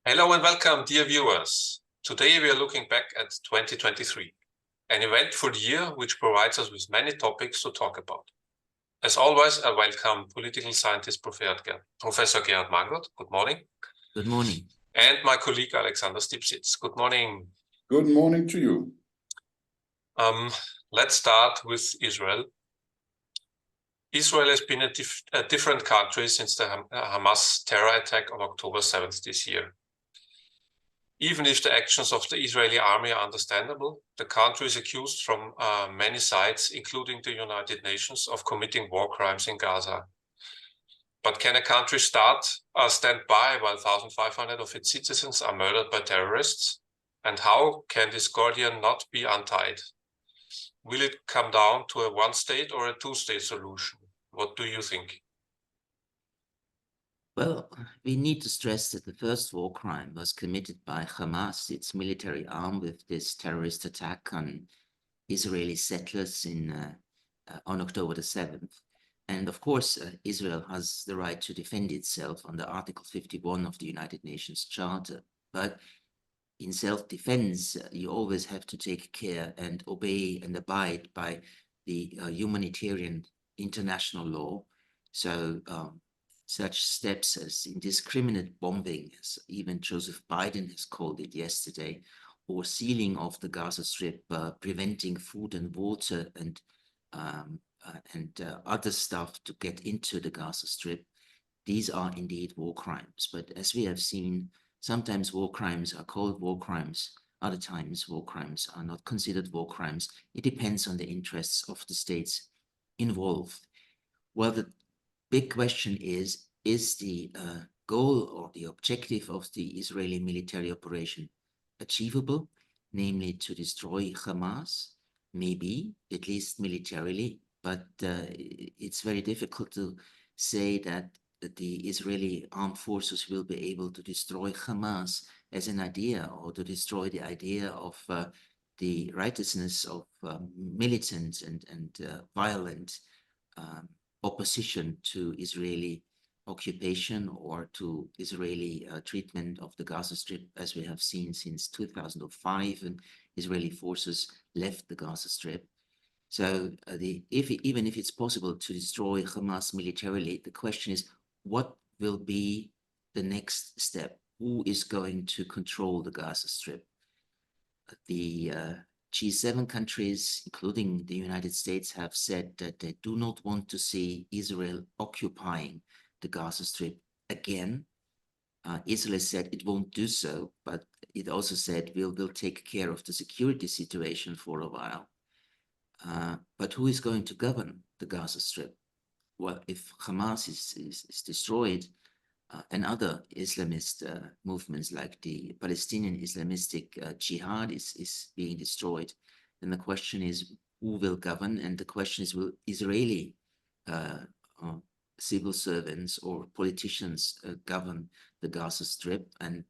Hello and welcome, dear viewers. Today we are looking back at 2023, an eventful year which provides us with many topics to talk about. As always, I welcome political scientist Professor Gerhard Mangott. Good morning. Good morning. And my colleague Alexander Stipsitz. Good morning. Good morning to you. Let's start with Israel. Israel has been a different country since the Hamas terror attack on October 7th this year. Even if the actions of the Israeli army are understandable, the country is accused from many sides, including the United Nations, of committing war crimes in Gaza. But can a country stand by while 1,500 of its citizens are murdered by terrorists? And how can this Gordian knot be untied? Will it come down to a one-state or a two-state solution? What do you think? Well, we need to stress that the first war crime was committed by Hamas, its military arm, with this terrorist attack on Israeli settlers on October the 7th. And of course, Israel has the right to defend itself under Article 51 of the United Nations Charter. But in self-defense, you always have to take care and obey and abide by the humanitarian international law. So such steps as indiscriminate bombing, as even Joseph Biden has called it yesterday, or sealing of the Gaza Strip, preventing food and water and other stuff to get into the Gaza Strip, these are indeed war crimes. But as we have seen, sometimes war crimes are called war crimes. Other times war crimes are not considered war crimes. It depends on the interests of the states involved. Well, the big question is the goal or the objective of the Israeli military operation achievable, namely to destroy Hamas? Maybe, at least militarily, but it's very difficult to say that the Israeli armed forces will be able to destroy Hamas as an idea, or to destroy the idea of the righteousness of militant and violent opposition to Israeli occupation or to Israeli treatment of the Gaza Strip, as we have seen since 2005, and Israeli forces left the Gaza Strip. So even if it's possible to destroy Hamas militarily, the question is, what will be the next step? Who is going to control the Gaza Strip? The G7 countries, including the United States, have said that they do not want to see Israel occupying the Gaza Strip again. Israel said it won't do so, but it also said we'll take care of the security situation for a while. But who is going to govern the Gaza Strip? Well, if Hamas is destroyed, and other Islamist movements like the Palestinian Islamistic Jihad is being destroyed, then the question is, who will govern? And the question is, will Israeli civil servants or politicians govern the Gaza Strip? And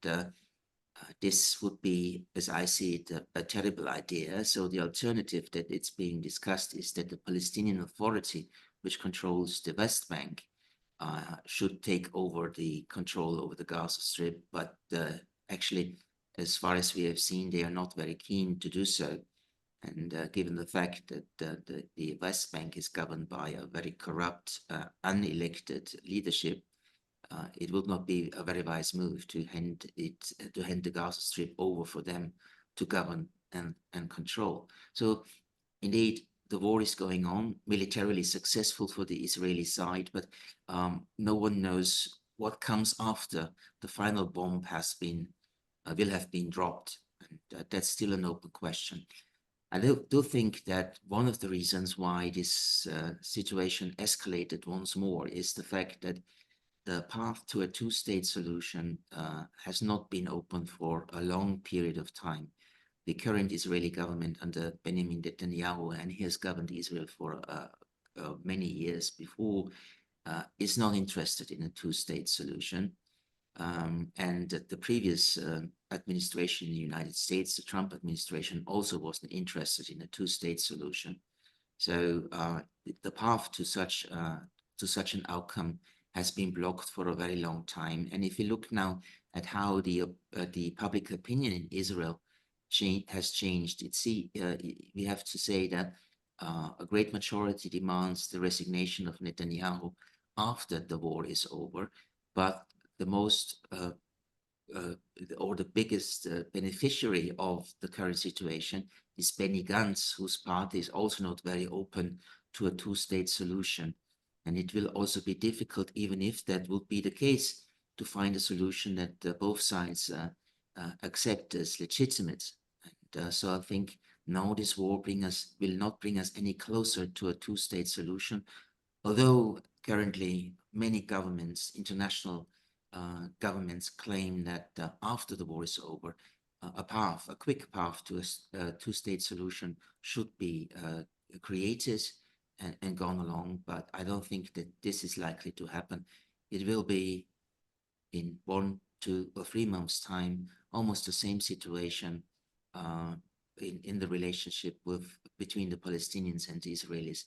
this would be, as I see it, a terrible idea. So the alternative that it's being discussed is that the Palestinian Authority, which controls the West Bank, should take over the control over the Gaza Strip. But actually, as far as we have seen, they are not very keen to do so. And given the fact that the West Bank is governed by a very corrupt, unelected leadership, it would not be a very wise move to hand the Gaza Strip over for them to govern and control. So indeed, the war is going on, militarily successful for the Israeli side, but no one knows what comes after the final bomb will have been dropped. And that's still an open question. I do think that one of the reasons why this situation escalated once more is the fact that the path to a two-state solution has not been open for a long period of time. The current Israeli government under Benjamin Netanyahu, and he has governed Israel for many years before, is not interested in a two-state solution. And the previous administration in the United States, the Trump administration, also wasn't interested in a two-state solution. So the path to such an outcome has been blocked for a very long time. And if you look now at how the public opinion in Israel has changed. We have to say that a great majority demands the resignation of Netanyahu after the war is over, but the most or the biggest beneficiary of the current situation is Benny Gantz, whose party is also not very open to a two-state solution. And it will also be difficult, even if that would be the case, to find a solution that both sides accept as legitimate. And so I think now this war will not bring us any closer to a two-state solution, although currently many governments, international governments, claim that after the war is over, a quick path to a two-state solution should be created and gone along. But I don't think that this is likely to happen. It will be in 1, 2, or 3 months' time, almost the same situation in the relationship between the Palestinians and the Israelis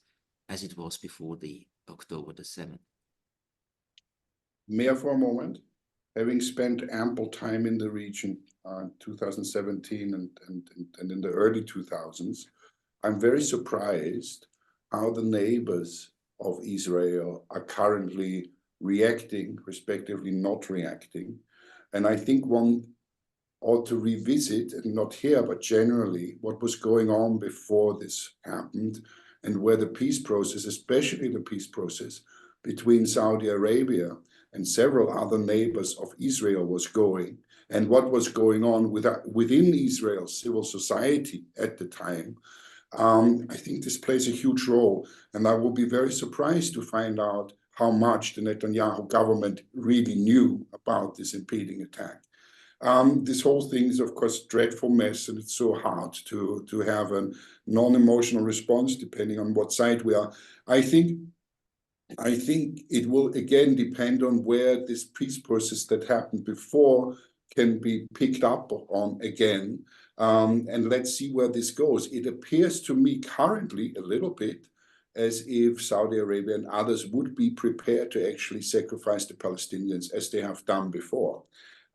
as it was before the October the 7th. May I for a moment? Having spent ample time in the region in 2017 and in the early 2000s, I'm very surprised how the neighbors of Israel are currently reacting, respectively not reacting. And I think one ought to revisit, and not here, but generally, what was going on before this happened, and where the peace process, especially the peace process between Saudi Arabia and several other neighbors of Israel was going, and what was going on within Israel's civil society at the time. I think this plays a huge role, and I will be very surprised to find out how much the Netanyahu government really knew about this impending attack. This whole thing is, of course, a dreadful mess, and it's so hard to have a non-emotional response depending on what side we are. I think it will again depend on where this peace process that happened before can be picked up on again. And let's see where this goes. It appears to me currently a little bit as if Saudi Arabia and others would be prepared to actually sacrifice the Palestinians as they have done before.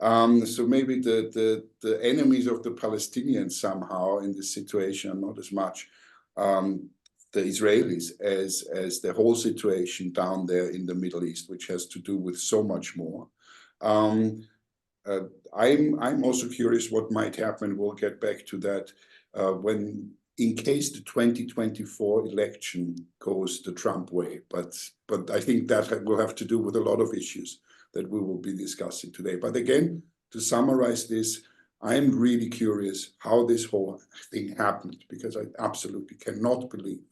So maybe the enemies of the Palestinians somehow in this situation are not as much the Israelis as the whole situation down there in the Middle East, which has to do with so much more. I'm also curious what might happen. We'll get back to that when, in case the 2024 election goes the Trump way. But I think that will have to do with a lot of issues that we will be discussing today. But again, to summarize this, I'm really curious how this whole thing happened, because I absolutely cannot believe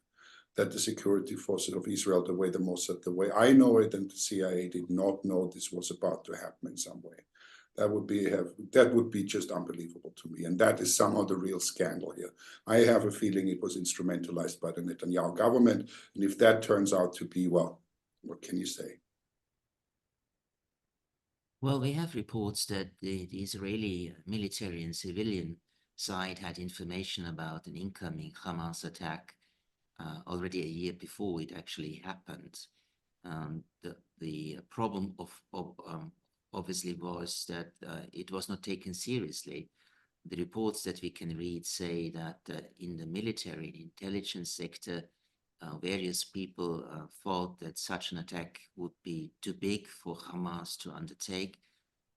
that the security forces of Israel, the way the Mossad, the way I know it, and the CIA did not know this was about to happen in some way. That would be just unbelievable to me. And that is somehow the real scandal here. I have a feeling it was instrumentalized by the Netanyahu government. And if that turns out to be, well, what can you say? Well, we have reports that the Israeli military and civilian side had information about an incoming Hamas attack already a year before it actually happened. The problem obviously was that it was not taken seriously. The reports that we can read say that in the military intelligence sector, various people thought that such an attack would be too big for Hamas to undertake,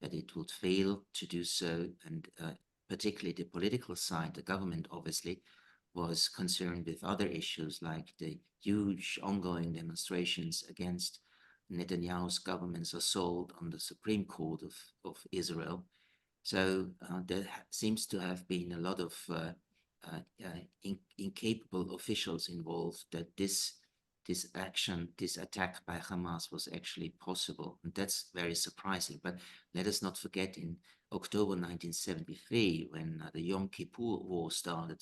that it would fail to do so, and particularly the political side, the government obviously, was concerned with other issues like the huge ongoing demonstrations against Netanyahu's government's assault on the Supreme Court of Israel. So there seems to have been a lot of incapable officials involved that this attack by Hamas was actually possible. And that's very surprising. But let us not forget, in October 1973, when the Yom Kippur War started,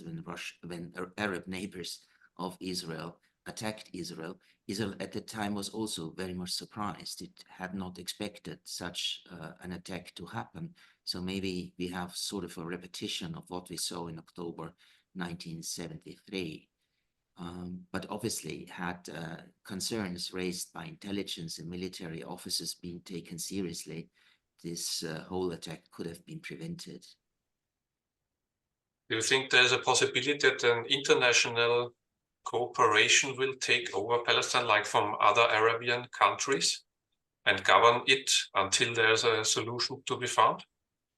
when Arab neighbors of Israel attacked Israel, Israel at the time was also very much surprised. It had not expected such an attack to happen. So maybe we have sort of a repetition of what we saw in October 1973. But obviously, had concerns raised by intelligence and military officers been taken seriously, this whole attack could have been prevented. Do you think there's a possibility that an international cooperation will take over Palestine, like from other Arabian countries, and govern it until there's a solution to be found?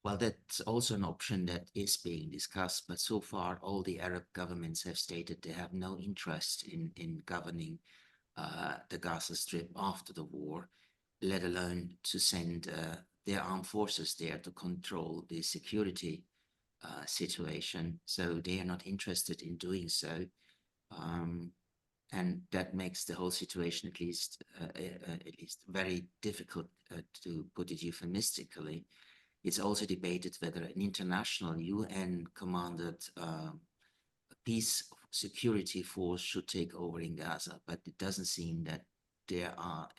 Well, that's also an option that is being discussed, but so far all the Arab governments have stated they have no interest in governing the Gaza Strip after the war, let alone to send their armed forces there to control the security situation. So they are not interested in doing so. And that makes the whole situation at least very difficult, to put it euphemistically. It's also debated whether an international UN-commanded peace security force should take over in Gaza, but it doesn't seem that there are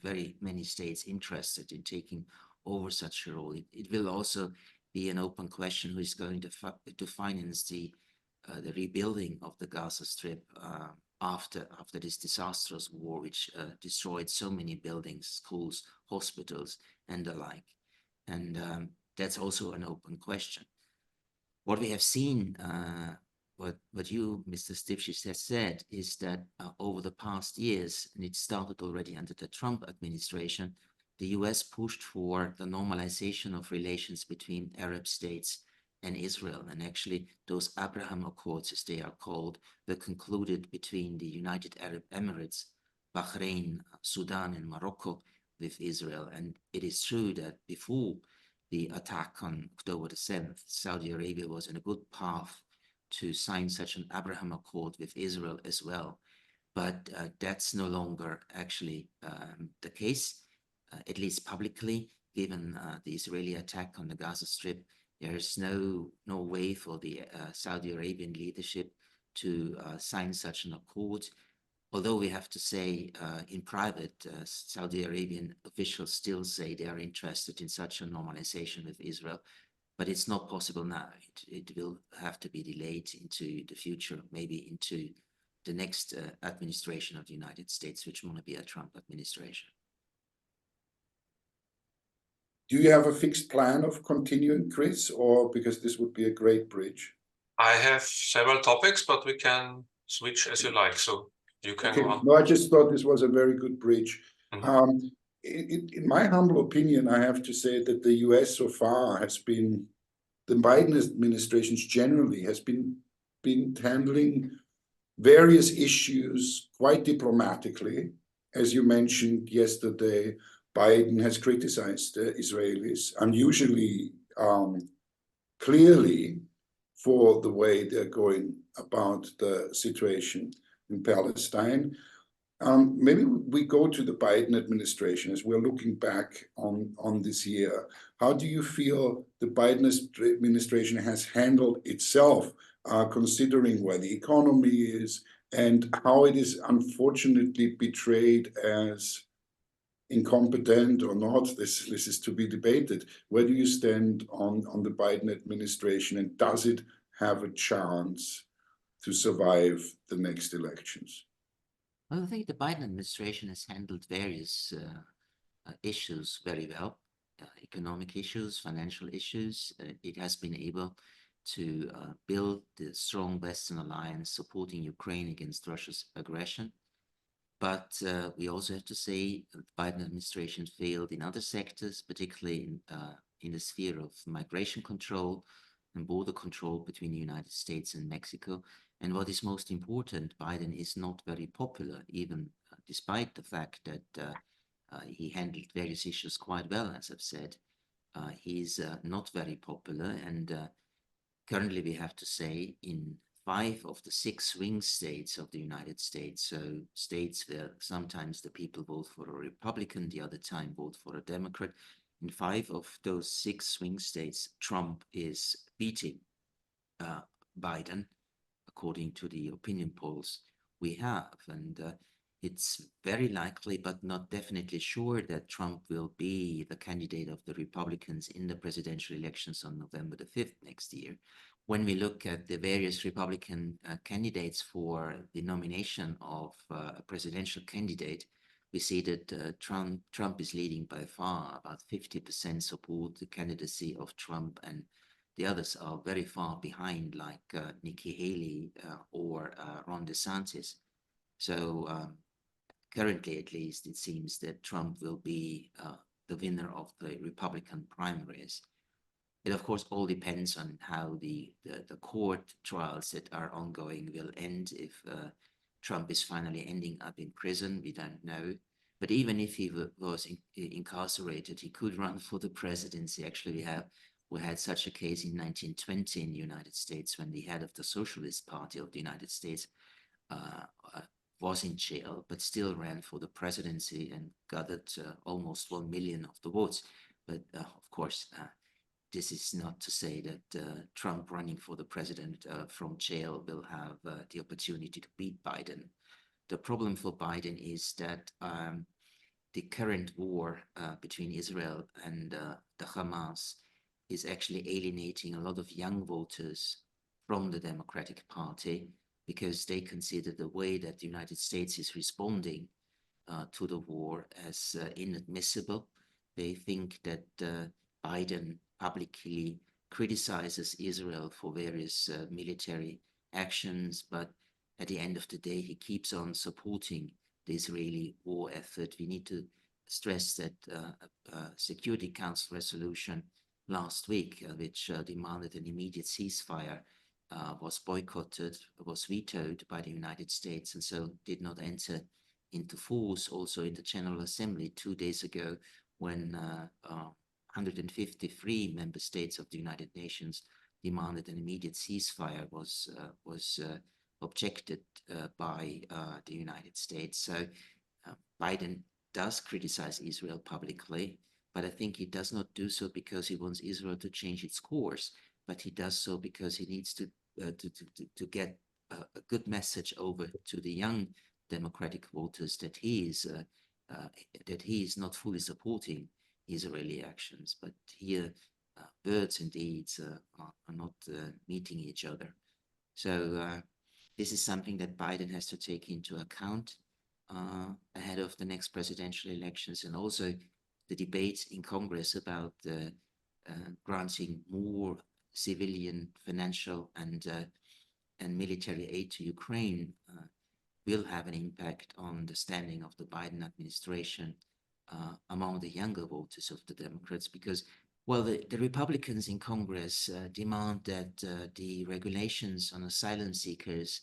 very many states interested in taking over such a role. It will also be an open question who is going to finance the rebuilding of the Gaza Strip after this disastrous war, which destroyed so many buildings, schools, hospitals, and the like. And that's also an open question. What we have seen, what you, Mr. Stipchis, has said, is that over the past years, and it started already under the Trump administration, the US pushed for the normalization of relations between Arab states and Israel. And actually, those Abraham Accords, as they are called, were concluded between the United Arab Emirates, Bahrain, Sudan, and Morocco with Israel. And it is true that before the attack on October the 7th, Saudi Arabia was in a good path to sign such an Abraham Accord with Israel as well. But that's no longer actually the case, at least publicly, given the Israeli attack on the Gaza Strip. There is no way for the Saudi Arabian leadership to sign such an accord. Although we have to say in private, Saudi Arabian officials still say they are interested in such a normalization with Israel, but it's not possible now. It will have to be delayed into the future, maybe into the next administration of the United States, which will be a Trump administration. Do you have a fixed plan of continuing, Chris, or because this would be a great bridge? I have several topics, but we can switch as you like. So you can go on. No, I just thought this was a very good bridge. In my humble opinion, I have to say that the US so far has been, the Biden administrations generally has been handling various issues quite diplomatically. As you mentioned yesterday, Biden has criticized the Israelis unusually clearly for the way they're going about the situation in Palestine. Maybe we go to the Biden administration as we're looking back on this year. How do you feel the Biden administration has handled itself, considering where the economy is and how it is unfortunately portrayed as incompetent or not? This is to be debated. Where do you stand on the Biden administration, and does it have a chance to survive the next elections? Well, I think the Biden administration has handled various issues very well, economic issues, financial issues. It has been able to build the strong Western alliance supporting Ukraine against Russia's aggression. But we also have to say the Biden administration failed in other sectors, particularly in the sphere of migration control and border control between the United States and Mexico. And what is most important, Biden is not very popular, even despite the fact that he handled various issues quite well, as I've said. He's not very popular. And currently we have to say in 5 of the 6 swing states of the United States, so states where sometimes the people vote for a Republican, the other time vote for a Democrat, in 5 of those 6 swing states, Trump is beating Biden, according to the opinion polls we have. And it's very likely, but not definitely sure, that Trump will be the candidate of the Republicans in the presidential elections on November the 5th next year. When we look at the various Republican candidates for the nomination of a presidential candidate, we see that Trump is leading by far, about 50% support the candidacy of Trump, and the others are very far behind, like Nikki Haley or Ron DeSantis. So currently, at least, it seems that Trump will be the winner of the Republican primaries. It, of course, all depends on how the court trials that are ongoing will end. If Trump is finally ending up in prison, we don't know. But even if he was incarcerated, he could run for the presidency. Actually, we had such a case in 1920 in the United States, when the head of the Socialist Party of the United States was in jail, but still ran for the presidency and gathered almost 1 million of the votes. But of course, this is not to say that Trump running for the president from jail will have the opportunity to beat Biden. The problem for Biden is that the current war between Israel and the Hamas is actually alienating a lot of young voters from the Democratic Party, because they consider the way that the United States is responding to the war as inadmissible. They think that Biden publicly criticizes Israel for various military actions, but at the end of the day, he keeps on supporting the Israeli war effort. We need to stress that a Security Council resolution last week, which demanded an immediate ceasefire, was boycotted, was vetoed by the United States, and so did not enter into force. Also in the General Assembly 2 days ago, when 153 member states of the United Nations demanded an immediate ceasefire, was objected by the United States. So Biden does criticize Israel publicly, but I think he does not do so because he wants Israel to change its course, but he does so because he needs to get a good message over to the young Democratic voters that he is not fully supporting Israeli actions. But here, words and deeds are not meeting each other. So this is something that Biden has to take into account ahead of the next presidential elections, and also the debates in Congress about granting more civilian, financial, and military aid to Ukraine will have an impact on the standing of the Biden administration among the younger voters of the Democrats, because, well, the Republicans in Congress demand that the regulations on asylum seekers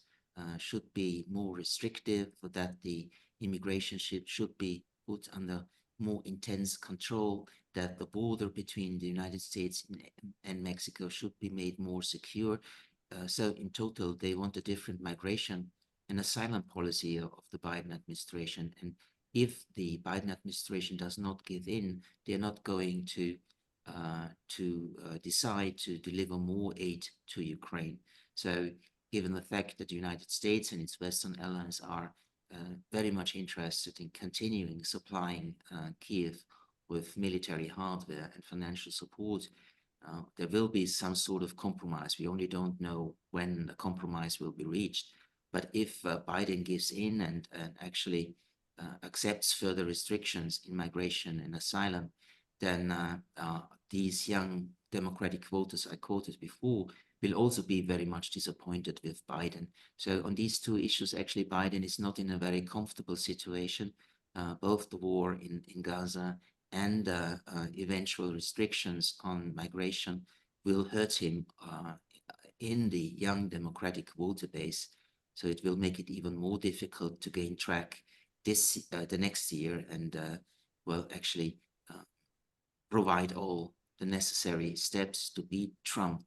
should be more restrictive, for that the immigration should be put under more intense control, that the border between the United States and Mexico should be made more secure. So in total, they want a different migration and asylum policy of the Biden administration. And if the Biden administration does not give in, they're not going to decide to deliver more aid to Ukraine. So given the fact that the United States and its Western allies are very much interested in continuing supplying Kiev with military hardware and financial support, there will be some sort of compromise. We only don't know when the compromise will be reached. But if Biden gives in and actually accepts further restrictions in migration and asylum, then these young Democratic voters I quoted before will also be very much disappointed with Biden. So on these two issues, actually, Biden is not in a very comfortable situation. Both the war in Gaza and eventual restrictions on migration will hurt him in the young Democratic voter base. So it will make it even more difficult to gain track the next year and, well, actually provide all the necessary steps to beat Trump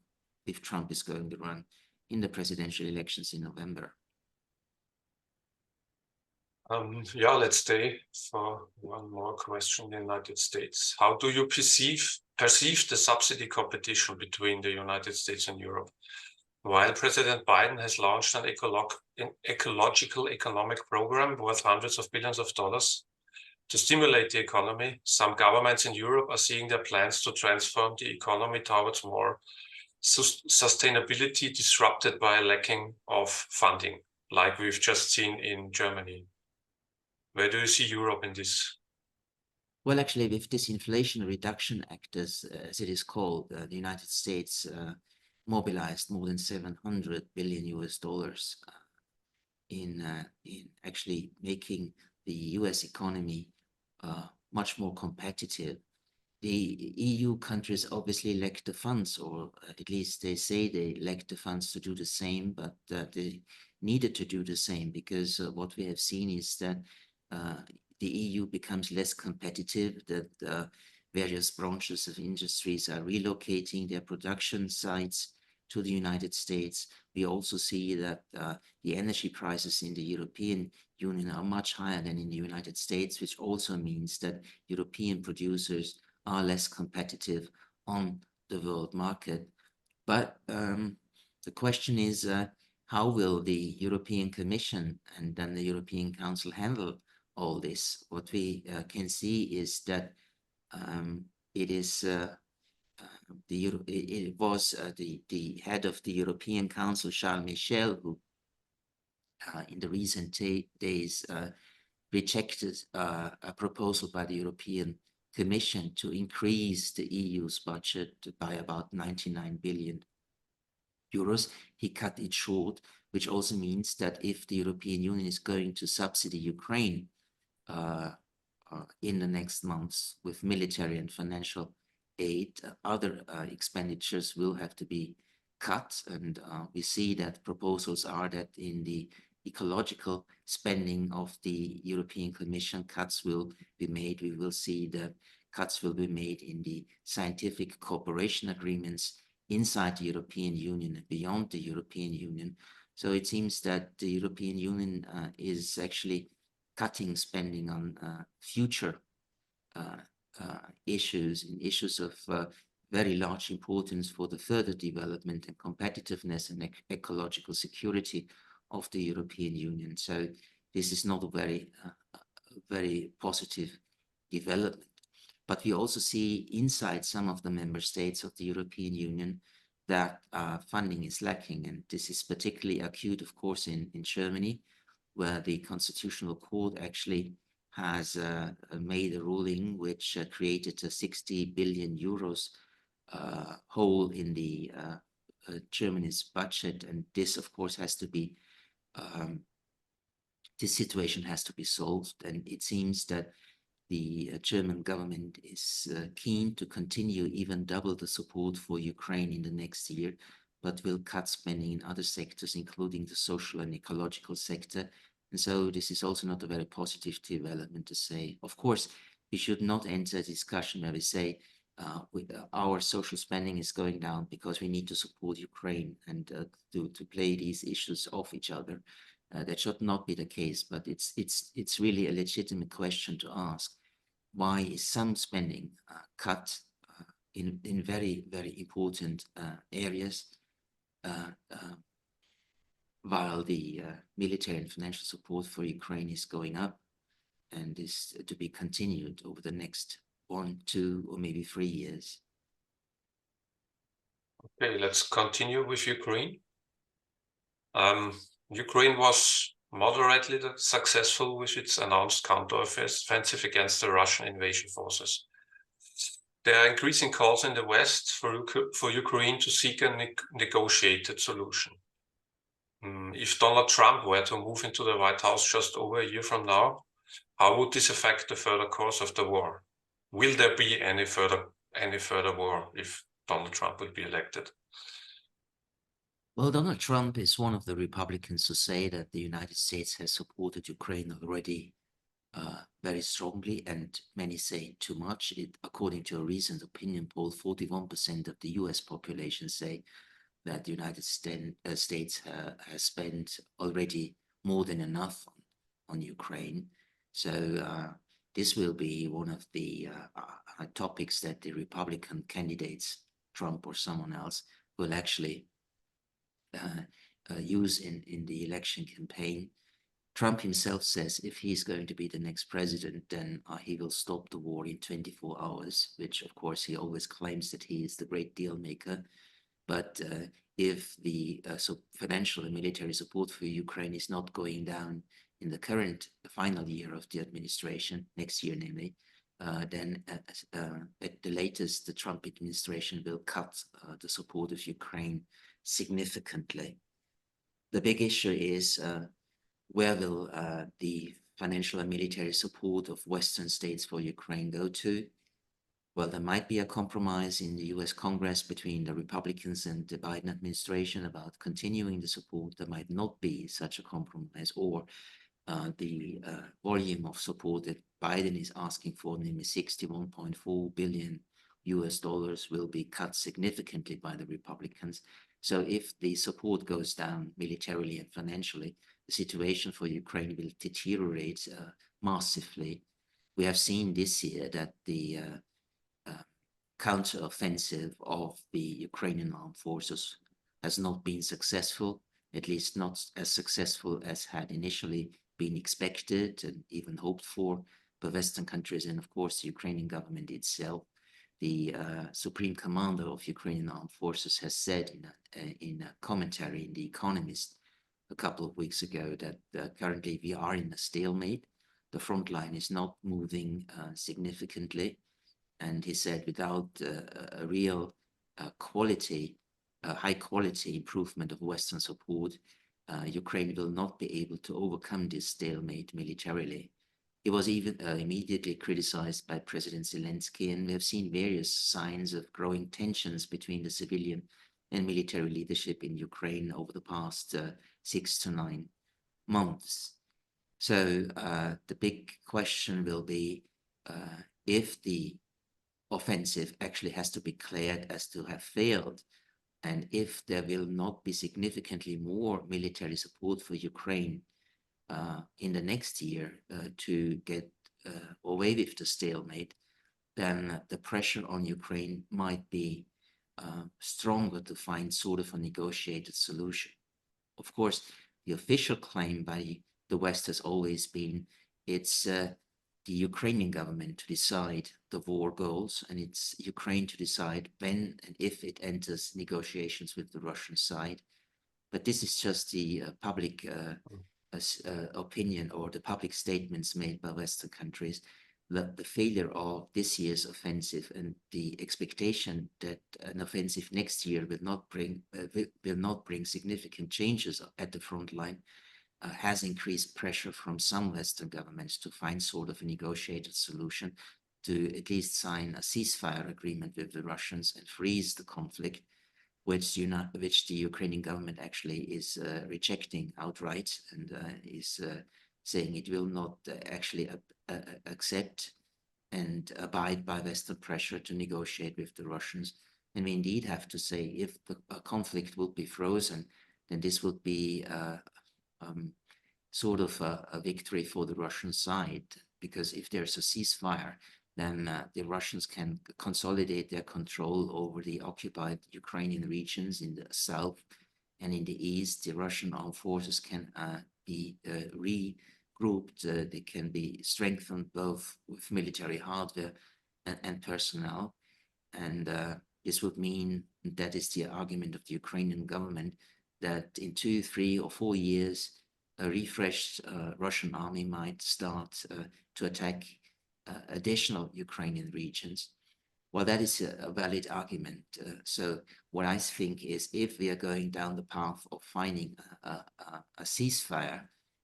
if Trump is going to run in the presidential elections in November. Yeah, let's stay for one more question in the United States. How do you perceive the subsidy competition between the United States and Europe? While President Biden has launched an ecological economic program worth hundreds of billions of dollars to stimulate the economy, some governments in Europe are seeing their plans to transform the economy towards more sustainability disrupted by a lacking of funding, like we've just seen in Germany. Where do you see Europe in this? Well, actually, with this Inflation Reduction Act, as it is called, the United States mobilized more than $700 billion in actually making the US economy much more competitive. The EU countries obviously lack the funds, or at least they say they lack the funds to do the same, but they needed to do the same, because what we have seen is that the EU becomes less competitive, that various branches of industries are relocating their production sites to the United States. We also see that the energy prices in the European Union are much higher than in the United States, which also means that European producers are less competitive on the world market. But the question is, how will the European Commission and then the European Council handle all this? What we can see is that it was the head of the European Council, Charles Michel, who in the recent days rejected a proposal by the European Commission to increase the EU's budget by about 99 billion euros. He cut it short, which also means that if the European Union is going to subsidy Ukraine in the next months with military and financial aid, other expenditures will have to be cut. And we see that proposals are that in the ecological spending of the European Commission, cuts will be made. We will see that cuts will be made in the scientific cooperation agreements inside the European Union and beyond the European Union. So it seems that the European Union is actually cutting spending on future issues of very large importance for the further development and competitiveness and ecological security of the European Union. So this is not a very positive development. But we also see inside some of the member states of the European Union that funding is lacking. And this is particularly acute, of course, in Germany, where the Constitutional Court actually has made a ruling which created a 60 billion euros hole in the Germany's budget. And this, of course, has to be this situation has to be solved. And it seems that the German government is keen to continue, even double the support for Ukraine in the next year, but will cut spending in other sectors, including the social and ecological sector. And so this is also not a very positive development to say. Of course, we should not enter a discussion where we say our social spending is going down because we need to support Ukraine and to play these issues off each other. That should not be the case, but it's really a legitimate question to ask. Why is some spending cut in very, very important areas while the military and financial support for Ukraine is going up and is to be continued over the next 1, 2, or maybe 3 years? Okay, let's continue with Ukraine. Ukraine was moderately successful with its announced counteroffensive against the Russian invasion forces. There are increasing calls in the West for Ukraine to seek a negotiated solution. If Donald Trump were to move into the White House just over a year from now, how would this affect the further course of the war? Will there be any further war if Donald Trump will be elected? Well, Donald Trump is one of the Republicans who say that the United States has supported Ukraine already very strongly, and many say too much. According to a recent opinion poll, 41% of the US population say that the United States has spent already more than enough on Ukraine. So this will be one of the topics that the Republican candidates, Trump or someone else, will actually use in the election campaign. Trump himself says if he's going to be the next president, then he will stop the war in 24 hours, which of course he always claims that he is the great deal maker. But if the financial and military support for Ukraine is not going down in the current final year of the administration, next year namely, then at the latest, the Trump administration will cut the support of Ukraine significantly. The big issue is where will the financial and military support of Western states for Ukraine go to? Well, there might be a compromise in the US Congress between the Republicans and the Biden administration about continuing the support. There might not be such a compromise, or the volume of support that Biden is asking for, namely $61.4 billion will be cut significantly by the Republicans. So if the support goes down militarily and financially, the situation for Ukraine will deteriorate massively. We have seen this year that the counteroffensive of the Ukrainian armed forces has not been successful, at least not as successful as had initially been expected and even hoped for by Western countries and, of course, the Ukrainian government itself. The Supreme Commander of Ukrainian Armed Forces has said in a commentary in The Economist a couple of weeks ago that currently we are in a stalemate. The front line is not moving significantly. And he said without a real high quality improvement of Western support, Ukraine will not be able to overcome this stalemate militarily. He was even immediately criticized by President Zelensky, and we have seen various signs of growing tensions between the civilian and military leadership in Ukraine over the past 6 to 9 months. So the big question will be if the offensive actually has to be declared as to have failed, and if there will not be significantly more military support for Ukraine in the next year to get away with the stalemate, then the pressure on Ukraine might be stronger to find sort of a negotiated solution. Of course, the official claim by the West has always been it's the Ukrainian government to decide the war goals, and it's Ukraine to decide when and if it enters negotiations with the Russian side. But this is just the public opinion or the public statements made by Western countries. The failure of this year's offensive and the expectation that an offensive next year will not bring significant changes at the front line has increased pressure from some Western governments to find sort of a negotiated solution, to at least sign a ceasefire agreement with the Russians and freeze the conflict, which the Ukrainian government actually is rejecting outright and is saying it will not actually accept and abide by Western pressure to negotiate with the Russians. And we indeed have to say, if the conflict will be frozen, then this would be sort of a victory for the Russian side, because if there's a ceasefire, then the Russians can consolidate their control over the occupied Ukrainian regions in the south and in the east. The Russian armed forces can be regrouped. They can be strengthened both with military hardware and personnel. And this would mean, that is the argument of the Ukrainian government, that in 2, 3, or 4 years, a refreshed Russian army might start to attack additional Ukrainian regions. Well, that is a valid argument. So what I think is, if we are going down the path of finding a ceasefire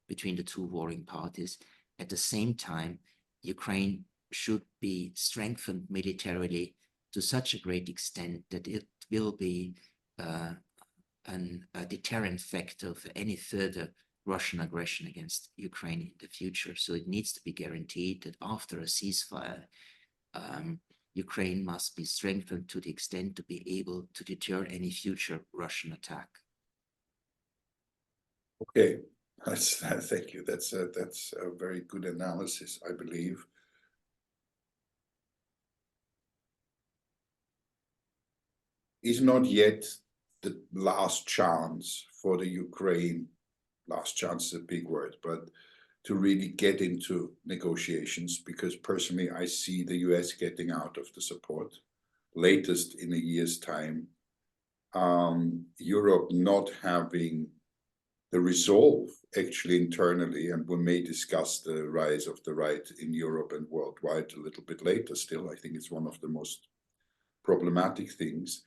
between the two warring parties, at the same time, Ukraine should be strengthened militarily to such a great extent that it will be a deterrent factor for any further Russian aggression against Ukraine in the future. So it needs to be guaranteed that after a ceasefire, Ukraine must be strengthened to the extent to be able to deter any future Russian attack. Okay, thank you. That's a very good analysis, I believe. Is not yet the last chance for the Ukraine. Last chance is a big word, but to really get into negotiations, because personally I see the US getting out of the support latest in a year's time. Europe not having the resolve actually internally, and we may discuss the rise of the right in Europe and worldwide a little bit later still. I think it's one of the most problematic things.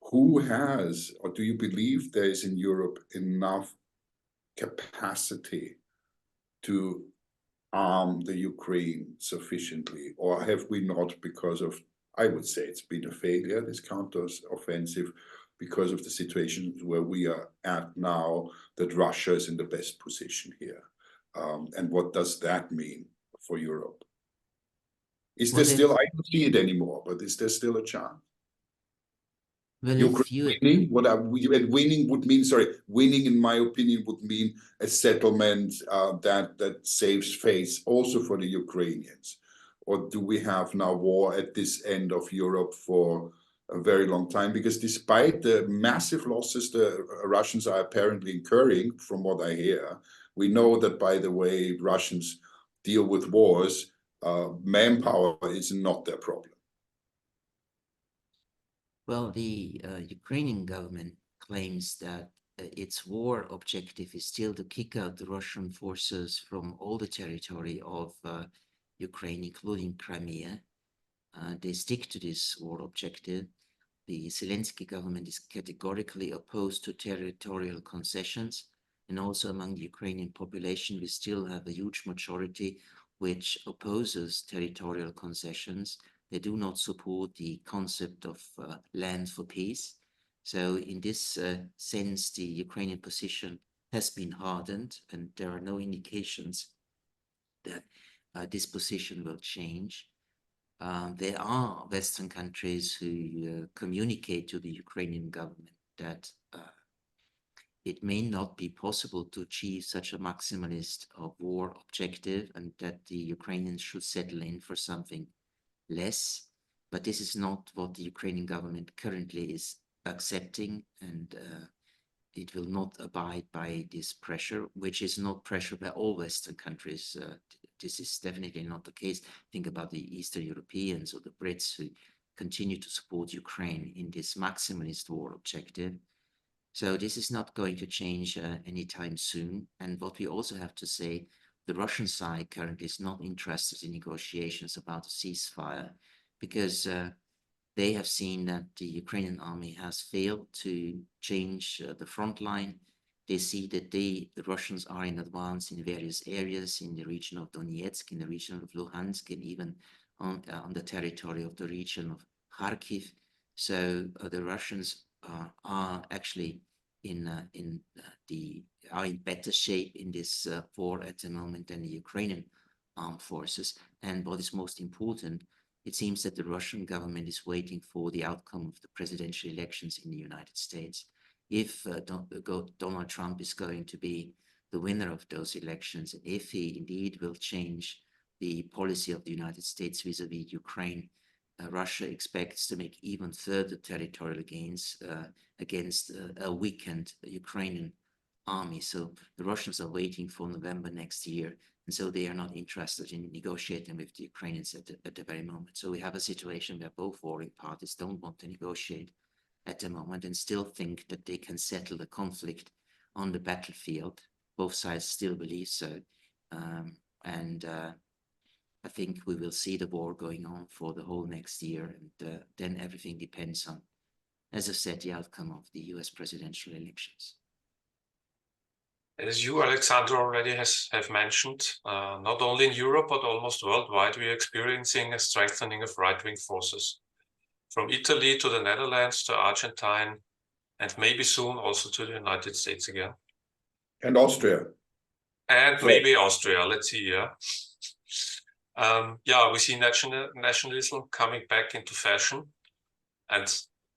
Who has, or do you believe there is in Europe enough capacity to arm the Ukraine sufficiently, or have we not, because of, I would say it's been a failure, this counter-offensive, because of the situation where we are at now, that Russia is in the best position here? And what does that mean for Europe? Is there still, I don't see it anymore, but is there still a chance? Well, Ukraine winning, winning would mean, winning in my opinion would mean a settlement that saves face also for the Ukrainians. Or do we have now war at this end of Europe for a very long time? Because despite the massive losses the Russians are apparently incurring, from what I hear, we know that, by the way, Russians deal with wars, manpower is not their problem. Well, the Ukrainian government claims that its war objective is still to kick out the Russian forces from all the territory of Ukraine, including Crimea. They stick to this war objective. The Zelensky government is categorically opposed to territorial concessions, and also among the Ukrainian population, we still have a huge majority which opposes territorial concessions. They do not support the concept of land for peace. So in this sense, the Ukrainian position has been hardened, and there are no indications that this position will change. There are Western countries who communicate to the Ukrainian government that it may not be possible to achieve such a maximalist war objective, and that the Ukrainians should settle in for something less. But this is not what the Ukrainian government currently is accepting, and it will not abide by this pressure, which is not pressure by all Western countries. This is definitely not the case. Think about the Eastern Europeans or the Brits who continue to support Ukraine in this maximalist war objective. So this is not going to change anytime soon. And what we also have to say, the Russian side currently is not interested in negotiations about a ceasefire, because they have seen that the Ukrainian army has failed to change the front line. They see that the Russians are in advance in various areas in the region of Donetsk, in the region of Luhansk, and even on the territory of the region of Kharkiv. So the Russians are actually in better shape in this war at the moment than the Ukrainian armed forces. And what is most important, it seems that the Russian government is waiting for the outcome of the presidential elections in the United States. If Donald Trump is going to be the winner of those elections, if he indeed will change the policy of the United States vis-a-vis Ukraine, Russia expects to make even further territorial gains against a weakened Ukrainian army. So the Russians are waiting for November next year, and so they are not interested in negotiating with the Ukrainians at the very moment. So we have a situation where both warring parties don't want to negotiate at the moment and still think that they can settle the conflict on the battlefield. Both sides still believe so. I think we will see the war going on for the whole next year, and then everything depends on, as I said, the outcome of the US presidential elections. As you, Alexander, already have mentioned, not only in Europe, but almost worldwide, we are experiencing a strengthening of right-wing forces. From Italy to the Netherlands to Argentina, and maybe soon also to the United States again. And Austria. And maybe Austria, let's see, yeah. We see nationalism coming back into fashion. And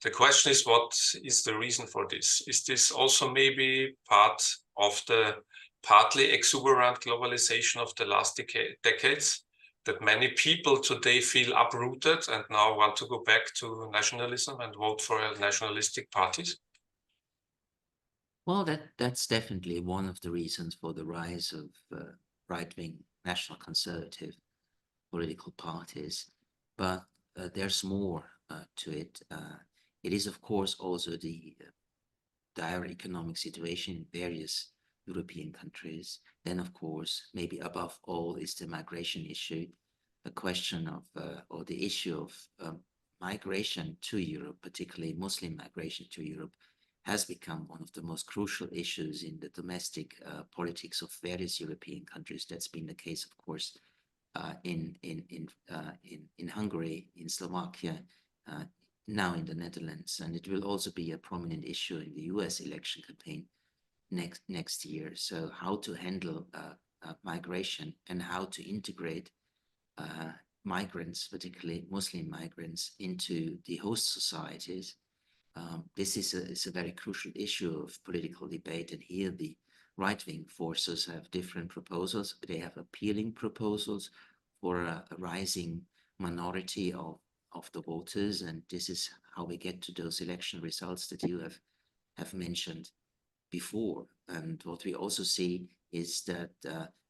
the question is, what is the reason for this? Is this also maybe part of the partly exuberant globalization of the last decades, that many people today feel uprooted and now want to go back to nationalism and vote for nationalistic parties? Well, that's definitely one of the reasons for the rise of right-wing national conservative political parties. But there's more to it. It is, of course, also the dire economic situation in various European countries. Then, of course, maybe above all is the migration issue, the question of, or the issue of migration to Europe, particularly Muslim migration to Europe, has become one of the most crucial issues in the domestic politics of various European countries. That's been the case, of course, in Hungary, in Slovakia, now in the Netherlands, and it will also be a prominent issue in the US election campaign next year. So how to handle migration and how to integrate migrants, particularly Muslim migrants, into the host societies. This is a very crucial issue of political debate, and here the right-wing forces have different proposals. They have appealing proposals for a rising minority of the voters, and this is how we get to those election results that you have mentioned before. And what we also see is that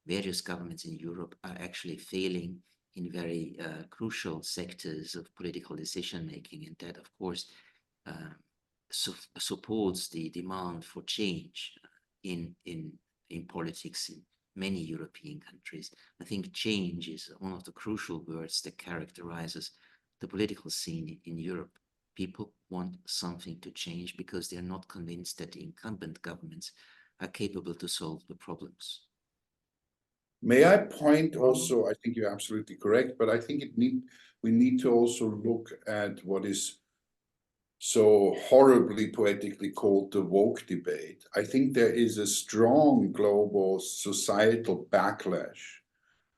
various governments in Europe are actually failing in very crucial sectors of political decision-making, and that, of course, supports the demand for change in politics in many European countries. I think change is one of the crucial words that characterizes the political scene in Europe. People want something to change because they're not convinced that the incumbent governments are capable to solve the problems. May I point also, I think you're absolutely correct, but I think we need to also look at what is so horribly poetically called the woke debate. I think there is a strong global societal backlash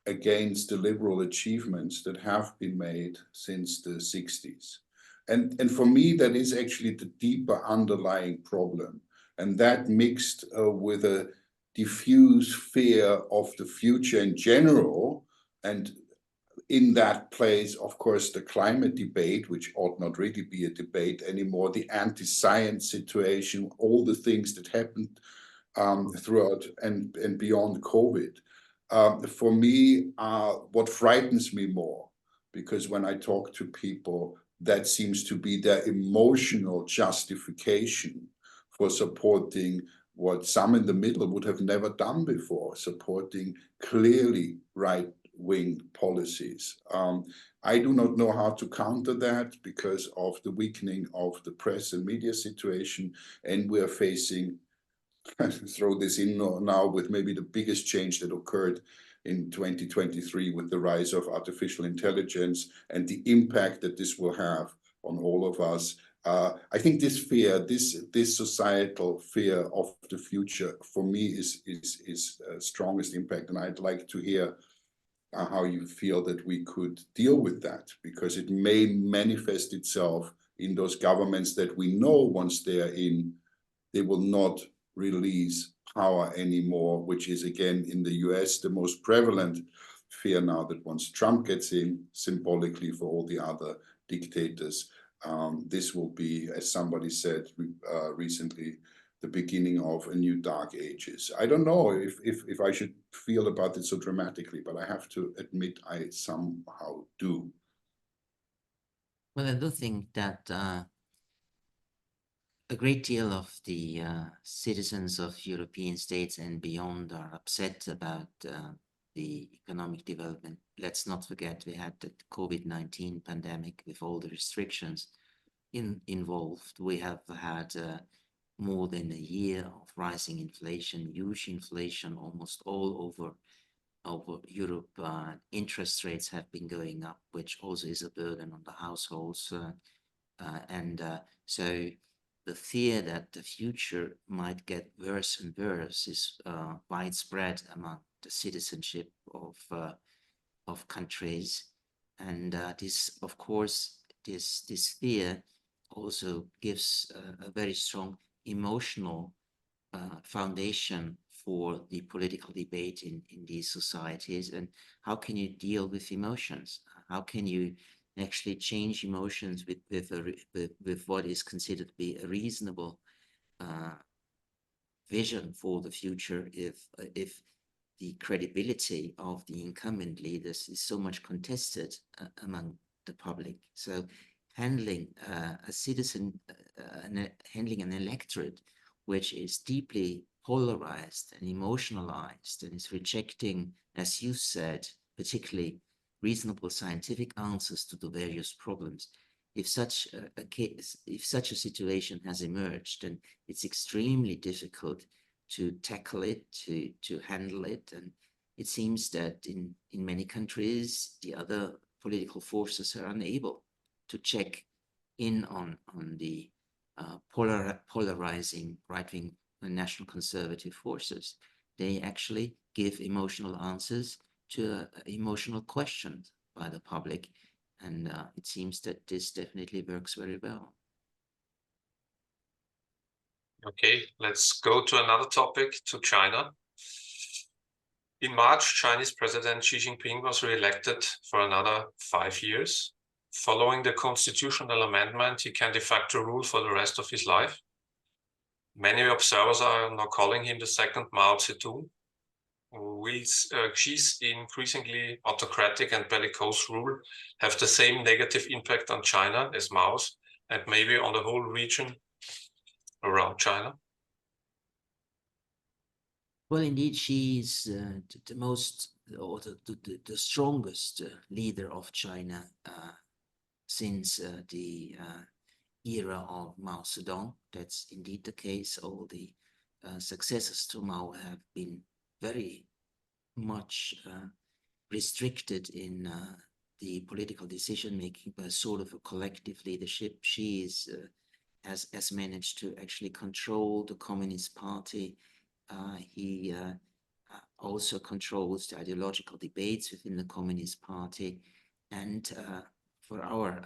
against the liberal achievements that have been made since the 60s. And for me, that is actually the deeper underlying problem. And that mixed with a diffuse fear of the future in general, and in that place, of course, the climate debate, which ought not really be a debate anymore, the anti-science situation, all the things that happened throughout and beyond COVID. For me, what frightens me more, because when I talk to people, that seems to be their emotional justification for supporting what some in the middle would have never done before, supporting clearly right-wing policies. I do not know how to counter that because of the weakening of the press and media situation, and we're facing, throw this in now, with maybe the biggest change that occurred in 2023 with the rise of artificial intelligence and the impact that this will have on all of us. I think this fear, this societal fear of the future, for me is strongest impact, and I'd like to hear how you feel that we could deal with that, because it may manifest itself in those governments that we know once they're in, they will not release power anymore, which is again in the US the most prevalent fear now, that once Trump gets in, symbolically for all the other dictators, this will be, as somebody said recently, the beginning of a new dark ages. I don't know if I should feel about it so dramatically, but I have to admit I somehow do. Well, I do think that a great deal of the citizens of European states and beyond are upset about the economic development. Let's not forget we had the COVID-19 pandemic with all the restrictions involved. We have had more than a year of rising inflation, huge inflation almost all over Europe. Interest rates have been going up, which also is a burden on the households. So the fear that the future might get worse and worse is widespread among the citizenship of countries. And this, of course, this fear also gives a very strong emotional foundation for the political debate in these societies. And how can you deal with emotions? How can you actually change emotions with what is considered to be a reasonable vision for the future if the credibility of the incumbent leaders is so much contested among the public? So handling a citizen, handling an electorate which is deeply polarized and emotionalized and is rejecting, as you said, particularly reasonable scientific answers to the various problems. If such a situation has emerged, then it's extremely difficult to tackle it, to handle it. And it seems that in many countries, the other political forces are unable to check in on the polarizing right-wing and national conservative forces. They actually give emotional answers to emotional questions by the public. And it seems that this definitely works very well. Okay, let's go to another topic, to China. In March, Chinese President Xi Jinping was re-elected for another 5 years. Following the constitutional amendment, he can de facto rule for the rest of his life. Many observers are now calling him the second Mao Zedong. Will Xi's increasingly autocratic and bellicose rule have the same negative impact on China as Mao's, and maybe on the whole region around China? Well, indeed, she's the most, or the strongest leader of China since the era of Mao Zedong. That's indeed the case. All the successors to Mao have been very much restricted in the political decision-making by sort of a collective leadership. She has managed to actually control the Communist Party. He also controls the ideological debates within the Communist Party. And for our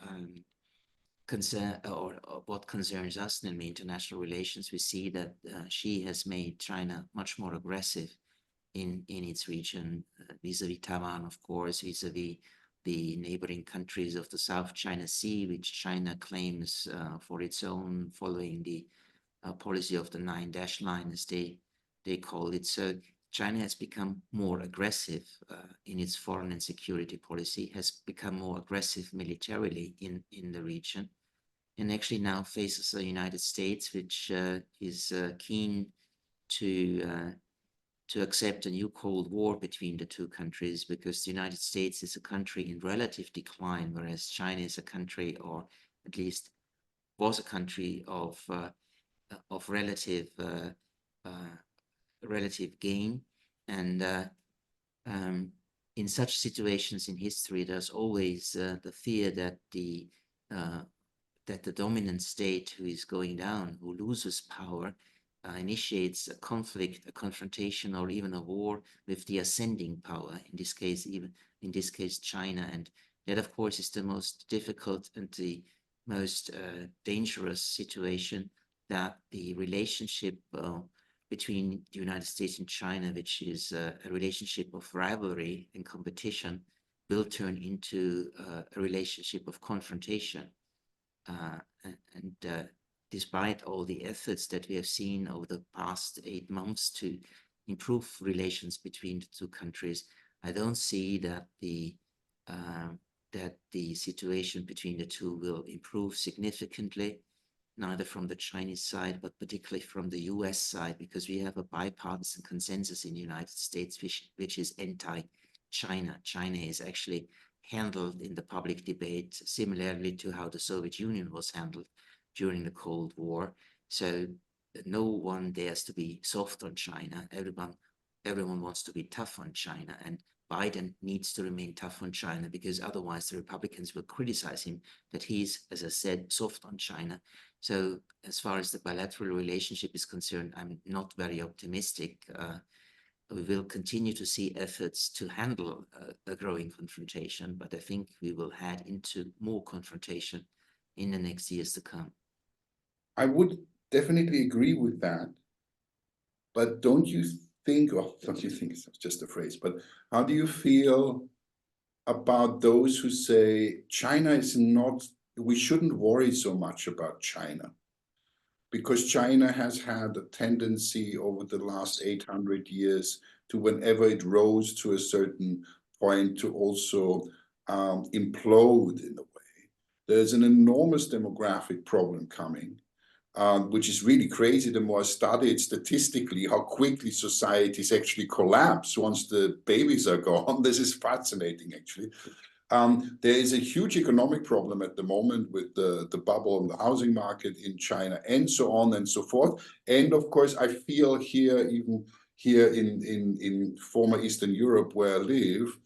concern, or what concerns us in international relations, we see that she has made China much more aggressive in its region, vis-a-vis Taiwan, of course, vis-a-vis the neighboring countries of the South China Sea, which China claims for its own, following the policy of the 9-dash line, as they call it. So China has become more aggressive in its foreign and security policy, has become more aggressive militarily in the region, and actually now faces the United States, which is keen to accept a new Cold War between the two countries, because the United States is a country in relative decline, whereas China is a country, or at least was a country of relative gain. And in such situations in history, there's always the fear that the dominant state who is going down, who loses power, initiates a conflict, a confrontation, or even a war with the ascending power, in this case China. And that, of course, is the most difficult and the most dangerous situation, that the relationship between the United States and China, which is a relationship of rivalry and competition, will turn into a relationship of confrontation. Despite all the efforts that we have seen over the past 8 months to improve relations between the two countries, I don't see that the situation between the two will improve significantly, neither from the Chinese side, but particularly from the US side, because we have a bipartisan consensus in the United States, which is anti-China. China is actually handled in the public debate similarly to how the Soviet Union was handled during the Cold War. So no one dares to be soft on China. Everyone wants to be tough on China, and Biden needs to remain tough on China, because otherwise the Republicans will criticize him that he's, as I said, soft on China. So as far as the bilateral relationship is concerned, I'm not very optimistic. We will continue to see efforts to handle a growing confrontation, but I think we will head into more confrontation in the next years to come. I would definitely agree with that, but don't you think, it's just a phrase, but how do you feel about those who say China is not, we shouldn't worry so much about China, because China has had a tendency over the last 800 years to, whenever it rose to a certain point, to also implode in a way. There's an enormous demographic problem coming. which is really crazy the more I study it statistically, how quickly societies actually collapse once the babies are gone. This is fascinating, actually. There is a huge economic problem at the moment with the bubble in the housing market in China and so on and so forth. And of course, I feel here, even here in former Eastern Europe where I live,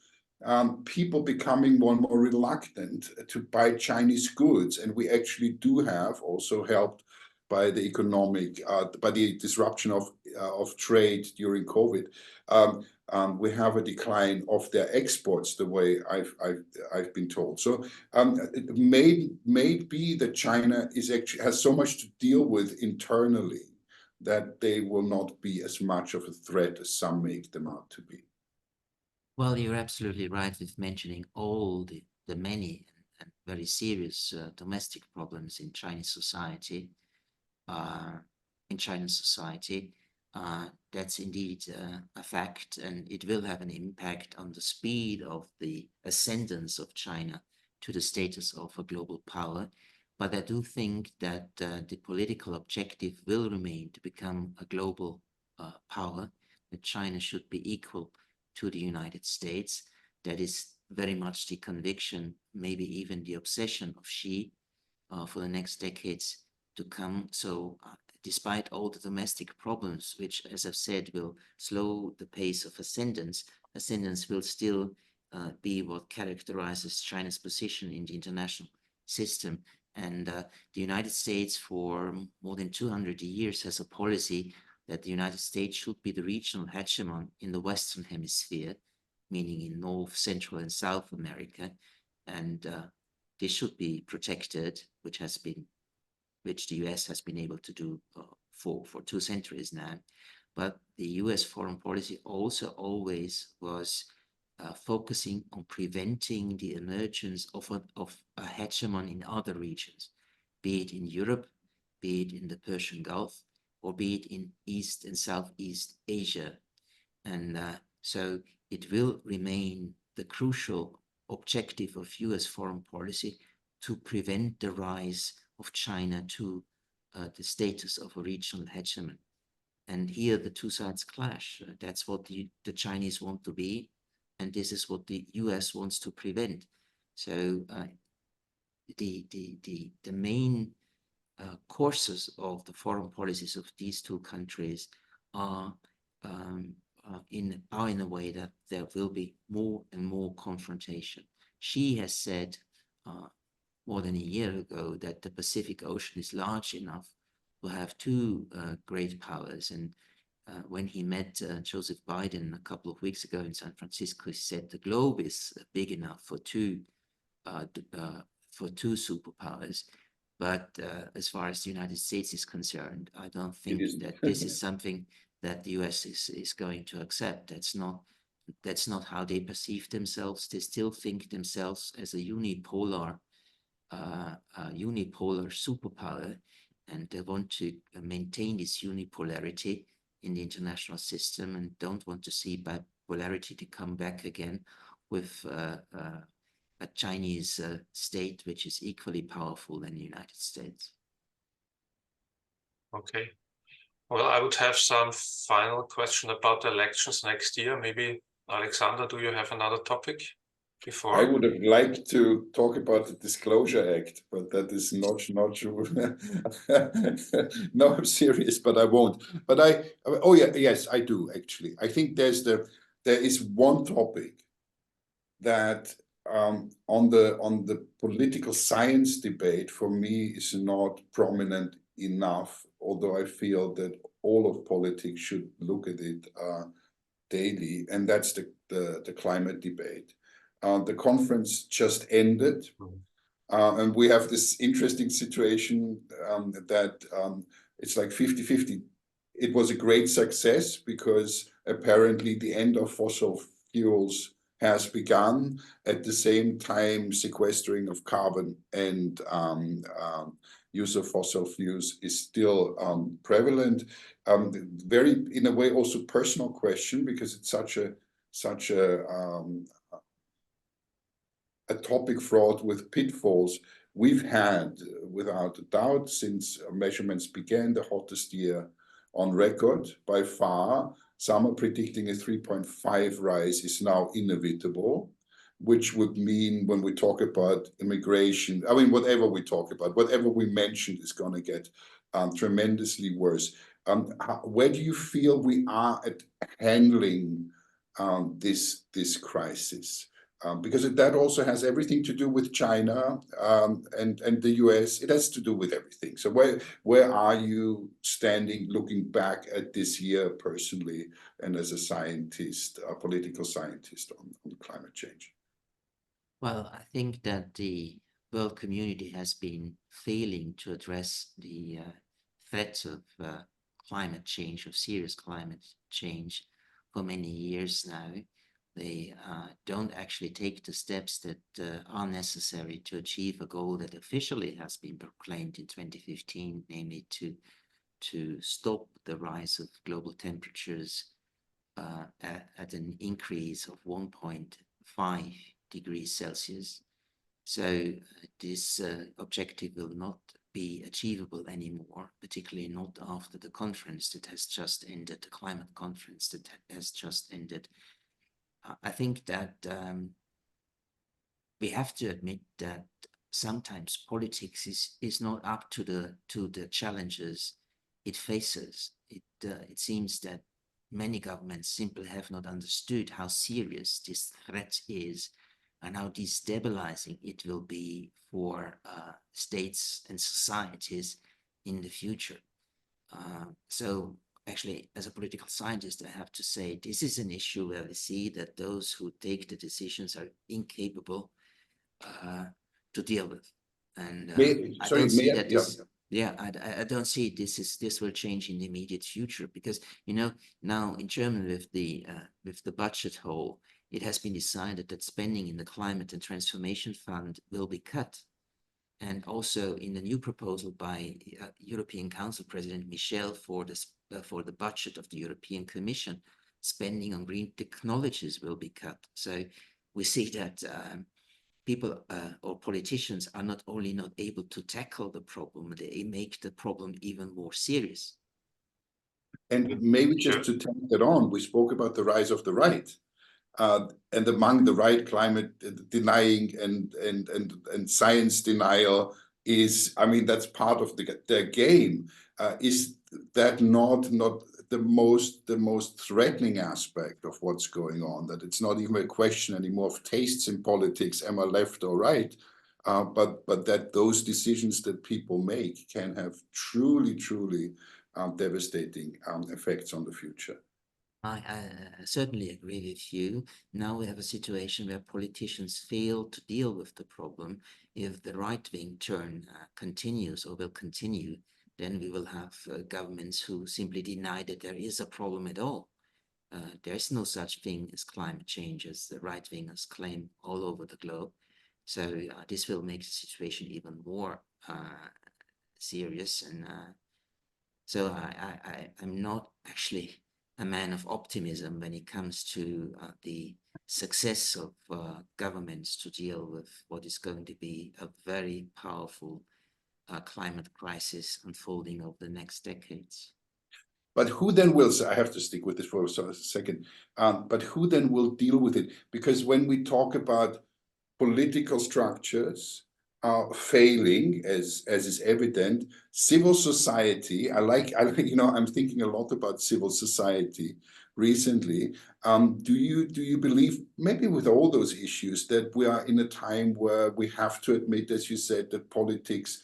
people becoming more and more reluctant to buy Chinese goods. And we actually do have also helped by the economic, by the disruption of trade during COVID. We have a decline of their exports, the way I've been told. So it may be that China is actually has so much to deal with internally that they will not be as much of a threat as some make them out to be. Well, you're absolutely right with mentioning all the many and very serious domestic problems in Chinese society. That's indeed a fact, and it will have an impact on the speed of the ascendance of China to the status of a global power. But I do think that the political objective will remain to become a global power, that China should be equal to the United States. That is very much the conviction, maybe even the obsession of Xi for the next decades to come. So despite all the domestic problems, which, as I've said, will slow the pace of ascendance will still be what characterizes China's position in the international system. And the United States for more than 200 years has a policy that the United States should be the regional hegemon in the Western Hemisphere, meaning in North, Central, and South America. And this should be protected, which the US has been able to do for 2 centuries now. But the US foreign policy also always was focusing on preventing the emergence of a hegemon in other regions, be it in Europe, be it in the Persian Gulf, or be it in East and Southeast Asia. And so it will remain the crucial objective of US foreign policy to prevent the rise of China to the status of a regional hegemon. And here the two sides clash. That's what the Chinese want to be, and this is what the US wants to prevent. So the main courses of the foreign policies of these two countries are in a way that there will be more and more confrontation. Xi has said more than a year ago that the Pacific Ocean is large enough to have 2 great powers. And when he met Joseph Biden a couple of weeks ago in San Francisco, he said the globe is big enough for two superpowers. But as far as the United States is concerned, I don't think that this is something that the US is going to accept. That's not how they perceive themselves. They still think themselves as a unipolar superpower, and they want to maintain this unipolarity in the international system and don't want to see bipolarity to come back again with a Chinese state which is equally powerful than the United States. Okay. Well, I would have some final question about the elections next year. Maybe, Alexander, do you have another topic before? I would have liked to talk about the Disclosure Act, but that is not no, I'm serious, but I won't. But yes, I do actually. I think there is one topic that on the political science debate for me is not prominent enough, although I feel that all of politics should look at it daily, and that's the climate debate. The conference just ended, and we have this interesting situation that it's like 50-50. It was a great success because apparently the end of fossil fuels has begun. At the same time, sequestering of carbon and use of fossil fuels is still prevalent. Very, in a way, also personal question, because it's such a topic fraught with pitfalls. We've had, without a doubt, since measurements began, the hottest year on record by far. Some are predicting a 3.5 rise is now inevitable, which would mean when we talk about immigration, I mean, whatever we talk about, whatever we mentioned is going to get tremendously worse. Where do you feel we are at handling this crisis? Because that also has everything to do with China and the US. It has to do with everything. So where are you standing, looking back at this year personally and as a scientist, a political scientist on climate change? Well, I think that the world community has been failing to address the threats of climate change, of serious climate change, for many years now. They don't actually take the steps that are necessary to achieve a goal that officially has been proclaimed in 2015, namely to stop the rise of global temperatures at an increase of 1.5 degrees Celsius. So this objective will not be achievable anymore, particularly not after the conference that has just ended, the climate conference that has just ended. I think that we have to admit that sometimes politics is not up to the challenges it faces. It seems that many governments simply have not understood how serious this threat is and how destabilizing it will be for states and societies in the future. So actually, as a political scientist, I have to say this is an issue where we see that those who take the decisions are incapable to deal with. And I don't see that this, I don't see this will change in the immediate future, because now in Germany with the budget hole, it has been decided that spending in the Climate and Transformation Fund will be cut. And also in the new proposal by European Council President Michel for the budget of the European Commission, spending on green technologies will be cut. So we see that people or politicians are not only not able to tackle the problem, they make the problem even more serious. And maybe just to take that on, we spoke about the rise of the right. And among the right, climate denying and science denial is, I mean, that's part of their game. Is that not the most threatening aspect of what's going on? That it's not even a question anymore of tastes in politics, am I left or right? But that those decisions that people make can have truly devastating effects on the future. I certainly agree with you. Now we have a situation where politicians fail to deal with the problem. If the right-wing turn continues or will continue, then we will have governments who simply deny that there is a problem at all. There is no such thing as climate change, as the right-wingers claim all over the globe. So this will make the situation even more serious. And so I'm not actually a man of optimism when it comes to the success of governments to deal with what is going to be a very powerful climate crisis unfolding over the next decades. But who then will, I have to stick with this for a second, but who then will deal with it? Because when we talk about political structures failing, as is evident, civil society, I'm thinking a lot about civil society recently. Do you believe, maybe with all those issues, that we are in a time where we have to admit, as you said, that politics,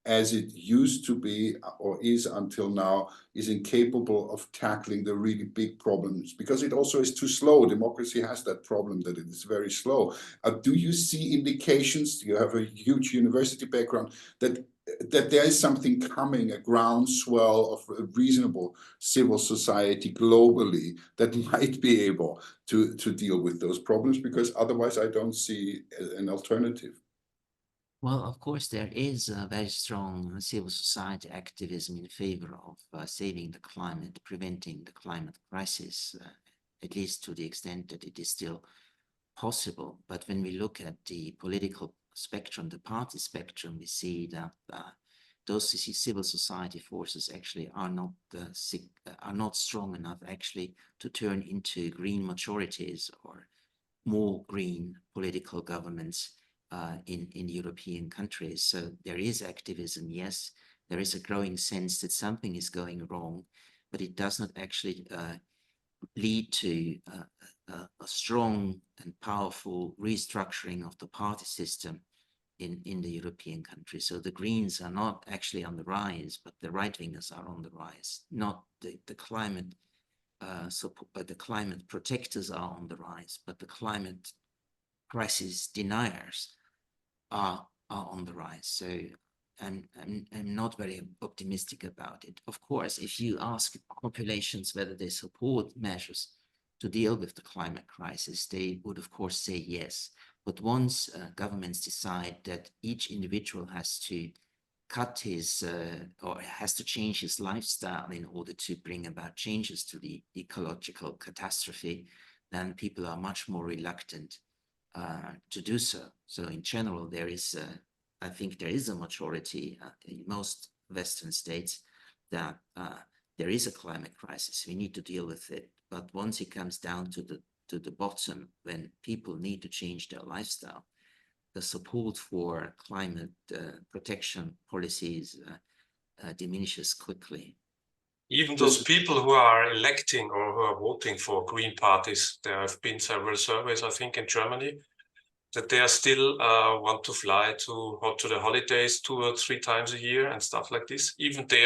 as it used to be or is until now, is incapable of tackling the really big problems, because it also is too slow. Democracy has that problem that it is very slow. Do you see indications, you have a huge university background, that there is something coming, a groundswell of a reasonable civil society globally that might be able to deal with those problems? Because otherwise I don't see an alternative. Well, of course, there is a very strong civil society activism in favor of saving the climate, preventing the climate crisis, at least to the extent that it is still possible. But when we look at the political spectrum, the party spectrum, we see that those civil society forces actually are not strong enough actually to turn into green majorities or more green political governments in European countries. So there is activism, yes. There is a growing sense that something is going wrong, but it does not actually lead to a strong and powerful restructuring of the party system in the European countries. So the Greens are not actually on the rise, but the right-wingers are on the rise, not the climate but the climate protectors are on the rise, but the climate crisis deniers are on the rise. So I'm not very optimistic about it. Of course, if you ask populations whether they support measures to deal with the climate crisis, they would of course say yes. But once governments decide that each individual has to cut his or has to change his lifestyle in order to bring about changes to the ecological catastrophe, then people are much more reluctant to do so. So in general, there is, I think there is a majority in most Western states that there is a climate crisis. We need to deal with it. But once it comes down to the bottom, when people need to change their lifestyle, the support for climate protection policies diminishes quickly. Even those people who are electing or who are voting for green parties, there have been several surveys, I think, in Germany, that they are still want to fly to the holidays 2 or 3 times a year and stuff like this. Even they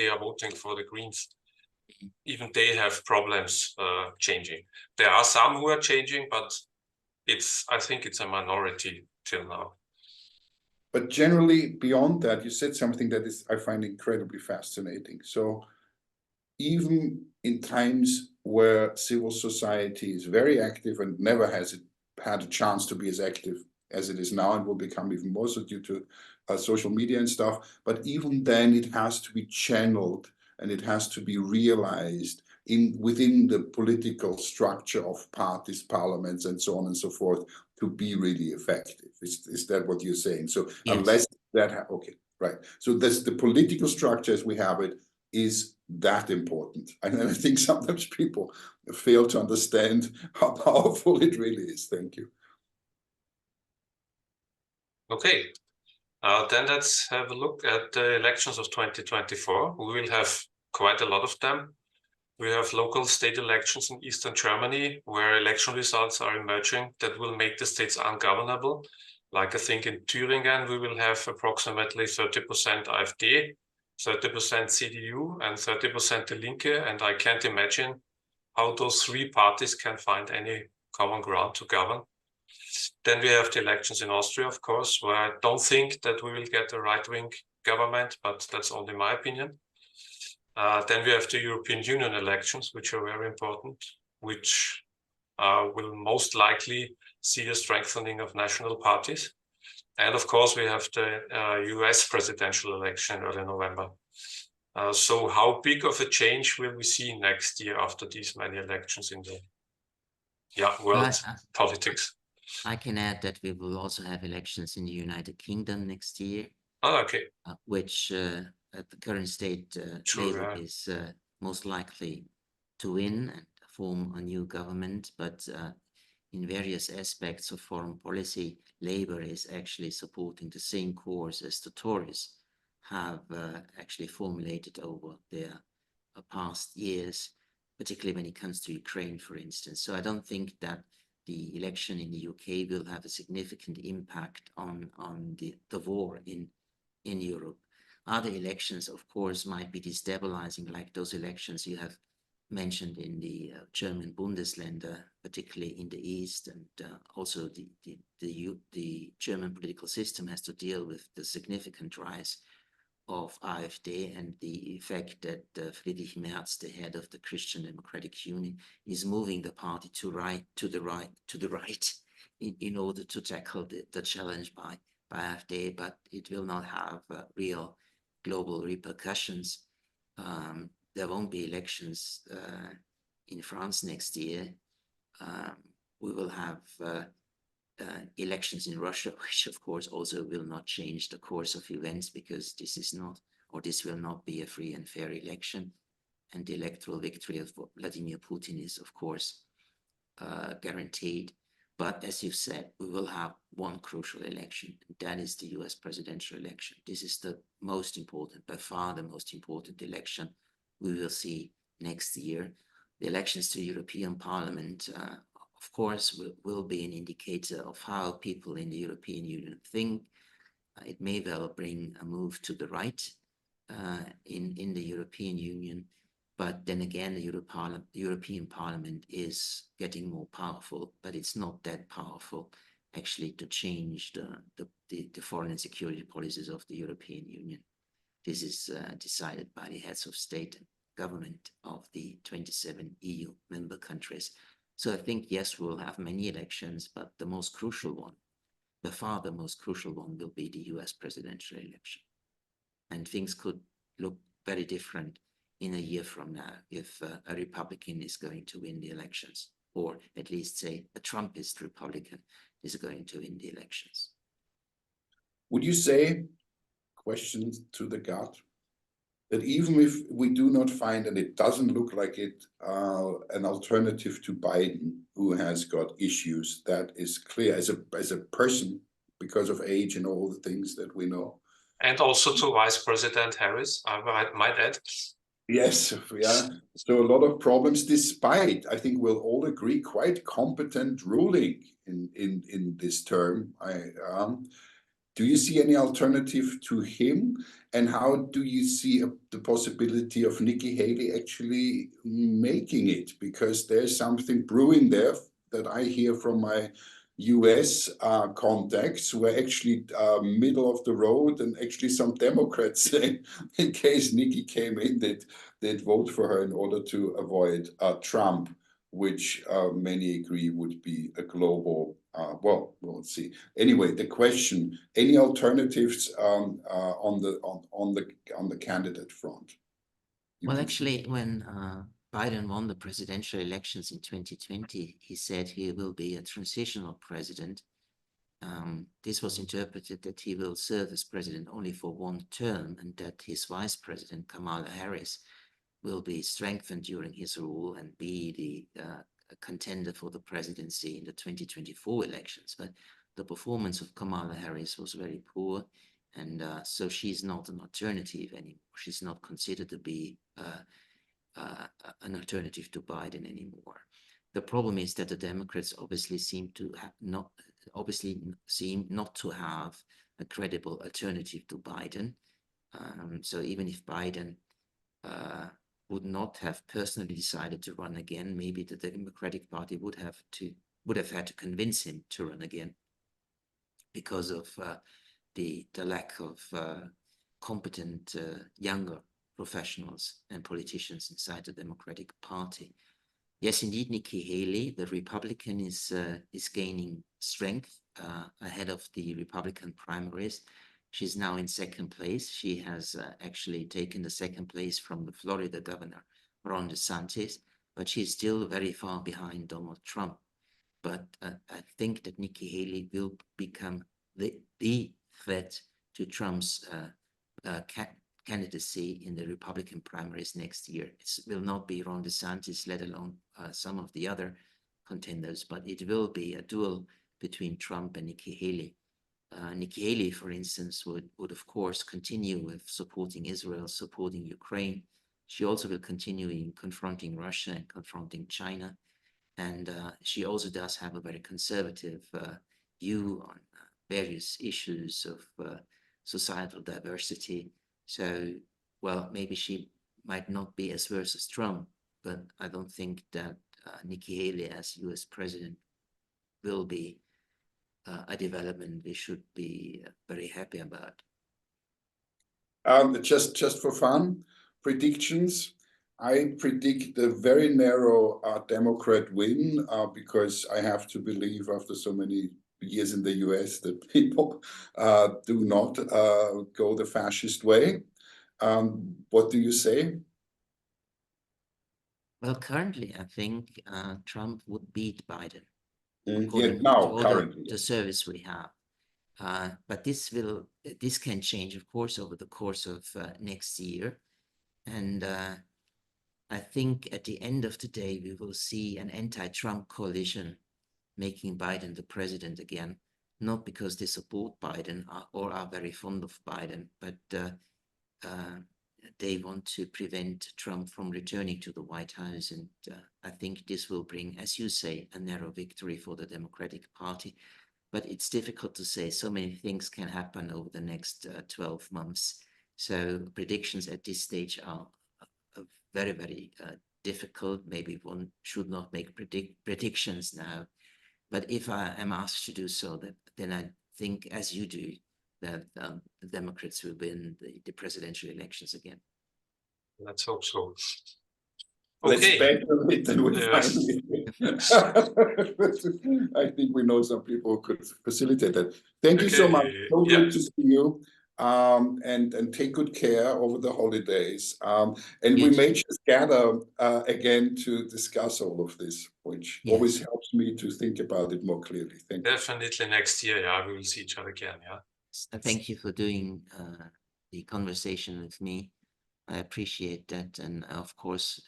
are voting for the Greens. Even they have problems changing. There are some who are changing, but I think it's a minority till now. But generally, beyond that, you said something that I find incredibly fascinating. So even in times where civil society is very active and never has had a chance to be as active as it is now, and will become even more so due to social media and stuff, but even then it has to be channeled and it has to be realized within the political structure of parties, parliaments, and so on and so forth, to be really effective. Is that what you're saying? So yes. Unless that, okay, right. So that's the political structure as we have it is that important. And I think sometimes people fail to understand how powerful it really is. Thank you. Okay, then let's have a look at the elections of 2024. We will have quite a lot of them. We have local state elections in Eastern Germany, where election results are emerging that will make the states ungovernable. Like I think in Thüringen, we will have approximately 30% AfD, 30% CDU, and 30% Die Linke. And I can't imagine how those 3 parties can find any common ground to govern. Then we have the elections in Austria, of course, where I don't think that we will get a right-wing government, but that's only my opinion. Then we have the European Union elections, which are very important, which will most likely see a strengthening of national parties. And of course, we have the US presidential election in early November. So how big of a change will we see next year after these many elections in the world politics? I can add that we will also have elections in the United Kingdom next year. Oh, okay. Which at the current state Labour is most likely to win and form a new government, but in various aspects of foreign policy, Labour is actually supporting the same course as the Tories have actually formulated over their past years, particularly when it comes to Ukraine, for instance. So I don't think that the election in the UK will have a significant impact on the war in Europe. Other elections, of course, might be destabilizing, like those elections you have mentioned in the German Bundesländer, particularly in the East, and also the German political system has to deal with the significant rise of AfD and the effect that Friedrich Merz, the head of the Christian Democratic Union, is moving the party to the right in order to tackle the challenge by AfD, but it will not have real global repercussions. There won't be elections in France next year. We will have elections in Russia, which of course also will not change the course of events, because this will not be a free and fair election. And the electoral victory of Vladimir Putin is, of course, guaranteed. But as you've said, we will have one crucial election, and that is the US presidential election. This is the most important, by far the most important election we will see next year. The elections to European Parliament, of course, will be an indicator of how people in the European Union think. It may well bring a move to the right in the European Union. But then again, the European Parliament is getting more powerful, but it's not that powerful actually to change the foreign and security policies of the European Union. This is decided by the heads of state and government of the 27 EU member countries. So I think, yes, we'll have many elections, but the most crucial one, by far the most crucial one, will be the US presidential election. And things could look very different in a year from now if a Republican is going to win the elections, or at least say a Trumpist Republican is going to win the elections. Would you say, questions to the gut, that even if we do not find, and it doesn't look like it, an alternative to Biden, who has got issues that is clear as a person because of age and all the things that we know, and also to Vice President Harris, I might add. Yes, yeah. So a lot of problems, despite, I think we'll all agree, quite competent ruling in this term. Do you see any alternative to him? And how do you see the possibility of Nikki Haley actually making it? Because there's something brewing there that I hear from my US contacts, were actually middle of the road, and actually some Democrats saying, in case Nikki came in, they'd vote for her in order to avoid Trump, which many agree would be a global, well, we'll see. Anyway, the question, any alternatives on the candidate front? Well, actually, when Biden won the presidential elections in 2020, he said he will be a transitional president. This was interpreted that he will serve as president only for one term, and that his vice president, Kamala Harris, will be strengthened during his rule and be the contender for the presidency in the 2024 elections. But the performance of Kamala Harris was very poor, and so she's not an alternative anymore. She's not considered to be an alternative to Biden anymore. The problem is that the Democrats obviously seem not to have a credible alternative to Biden. So even if Biden would not have personally decided to run again, maybe the Democratic Party would have had to convince him to run again, because of the lack of competent younger professionals and politicians inside the Democratic Party. Yes, indeed, Nikki Haley, the Republican, is gaining strength ahead of the Republican primaries. She's now in second place. She has actually taken the second place from the Florida governor, Ron DeSantis, but she's still very far behind Donald Trump. But I think that Nikki Haley will become the threat to Trump's candidacy in the Republican primaries next year. It will not be Ron DeSantis, let alone some of the other contenders, but it will be a duel between Trump and Nikki Haley. Nikki Haley, for instance, would of course continue with supporting Israel, supporting Ukraine. She also will continue in confronting Russia and confronting China. And she also does have a very conservative view on various issues of societal diversity. So, well, maybe she might not be as worse as Trump, but I don't think that Nikki Haley as US president will be a development we should be very happy about. Just for fun, predictions. I predict a very narrow Democrat win because I have to believe, after so many years in the US, that people do not go the fascist way. What do you say? Well, currently, I think Trump would beat Biden. according now, to all currently. the service we have. But this can change, of course, over the course of next year. And I think at the end of the day, we will see an anti-Trump coalition making Biden the president again, not because they support Biden or are very fond of Biden, but they want to prevent Trump from returning to the White House. And I think this will bring, as you say, a narrow victory for the Democratic Party. But it's difficult to say. So many things can happen over the next 12 months. So predictions at this stage are very, very difficult. Maybe one should not make predictions now. But if I am asked to do so, then I think, as you do, that the Democrats will win the presidential elections again. Let's hope so. Let's Okay. bet on it and we'll Yes. find it. I think we know some people who could facilitate that. Thank you so much. So good to see you. And take good care over the holidays. And we may just gather again to discuss all of this, which always helps me to think about it more clearly. Thank you. Definitely next year, yeah, we will see each other again, yeah. Thank you for doing the conversation with me. I appreciate that. And of course,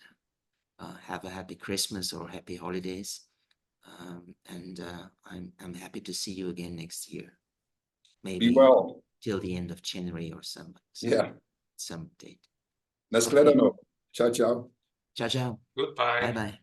have a happy Christmas or happy holidays. And I'm happy to see you again next year. Maybe be well till the end of January or some date. Naschledanou. Ciao, ciao. Ciao, ciao. Goodbye. Bye-bye.